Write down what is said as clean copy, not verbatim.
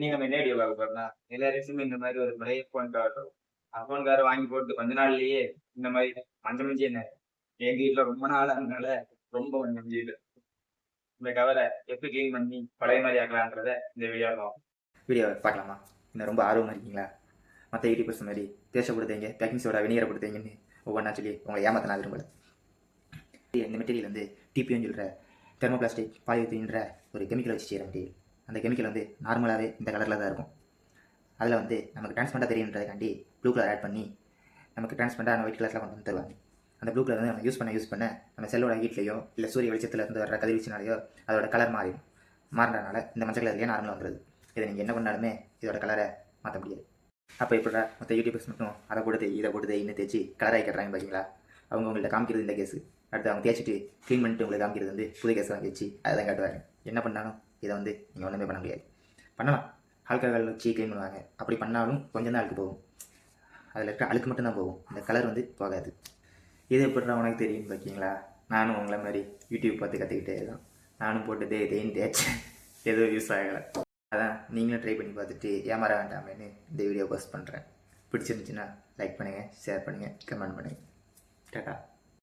நீங்க நம்ம என்ன வீடியோ பார்க்க போறோம்னா, எல்லாருக்குமே இந்த மாரி ஒரு பழைய ஃபோன் கவர் வரும். ஃபோன் கவர் வாங்கி போட்டு கொஞ்ச நாள்லயே இந்த மாரி மஞ்ச மஞ்ச என்ன எங்க வீட்ல ரொம்ப நாள் ஆனதுனால ரொம்ப மஞ்ச மஞ்சள். இந்த கவர எப்படி கிளீன் பண்ணி பழைய மாரி ஆக்கலான்றத இந்த வீடியோல பார்ப்போம். வீடியோ பார்க்கலாமா? இன்னும் ரொம்ப ஆர்வமாக இருக்கீங்களா? மற்ற யூடியூபர்ஸ் மாதிரி தேச கொடுத்தீங்க, பேக்கிங் சோடா, வினிகரை கொடுத்தீங்கன்னு ஒவ்வொன்றா சொல்லி உங்களை ஏமாத்தினா விரும்பல. இந்த மெட்டீரியல் வந்து டிபின்னு சொல்கிற தெர்மோபிளாஸ்டிக் பாலித்தீன்ற ஒரு கெமிக்கல் வச்சு செய்கிற மெட்டீரியல். அந்த கெமிக்கல் வந்து நார்மலாகவே இந்த கலரில் தான் இருக்கும். அதில் வந்து நமக்கு டிரான்ஸ்பரண்டாக தெரியுன்றதுக்காண்டி ப்ளூ கலர் ஆட் பண்ணி நமக்கு டிரான்ஸ்பரண்டாக ஒயிட் கலரில் கொண்டு வந்து தருவாங்க. அந்த ப்ளூ கலர் வந்து நம்ம யூஸ் பண்ண நம்ம செல்லோட ஹீட்லையோ இல்லை சூரிய வெளிச்சத்தில் இருந்து வர கதிர்வீச்சினாலேயோ அதோட கலர் மாறிடும். மாறினால இந்த மஞ்சள் கலர்லேயே நார்மலாக வந்துடுது. இதை நீங்கள் என்ன பண்ணாலுமே இதோட கலரை மாற்ற முடியாது. அப்போ எப்படா மற்ற யூடியூபர்ஸ் மட்டும் அதை போட்டு இதை போட்டு இன்னும் தேய்ச்சி கலராகி கட்டுறாங்க பார்த்தீங்களா? அவங்க உங்கள்கிட்ட காமிக்கிறது இந்த கேஸு. அடுத்து அவங்க தேய்ச்சிட்டு க்ளீன் பண்ணிட்டு உங்களுக்கு காமிக்கிறது வந்து புது கேஸ் வாங்கி வச்சு அதை தான் காட்டுவாங்க. என்ன பண்ணாலும் இதை வந்து நீங்கள் ஒன்றுமே பண்ண முடியாது. பண்ணலாம், ஆல்கஹால் வச்சு க்ளீன் பண்ணுவாங்க. அப்படி பண்ணாலும் கொஞ்சம் தான் அழுக்கு போகும். அதில் இருக்க அழுக்கு மட்டும்தான் போகும், இந்த கலர் வந்து போகாது. இது எப்படின்னா உனக்கு தெரியும்னு பார்த்தீங்களா? நானும் உங்களை மாதிரி யூடியூப் பார்த்து கற்றுக்கிட்டே இருக்கேன். நானும் போட்டு தேய்ன்னு தேய்ச்சேன், எதுவும் யூஸ் ஆகலை. அதான் நீங்களும் ட்ரை பண்ணி பார்த்துட்டு ஏமாற வேண்டாமேன்னு இந்த வீடியோ போஸ்ட் பண்ணுறேன். பிடிச்சிருந்துச்சுன்னா லைக் பண்ணுங்கள், ஷேர் பண்ணுங்கள், கமெண்ட் பண்ணுங்கள். டாடா.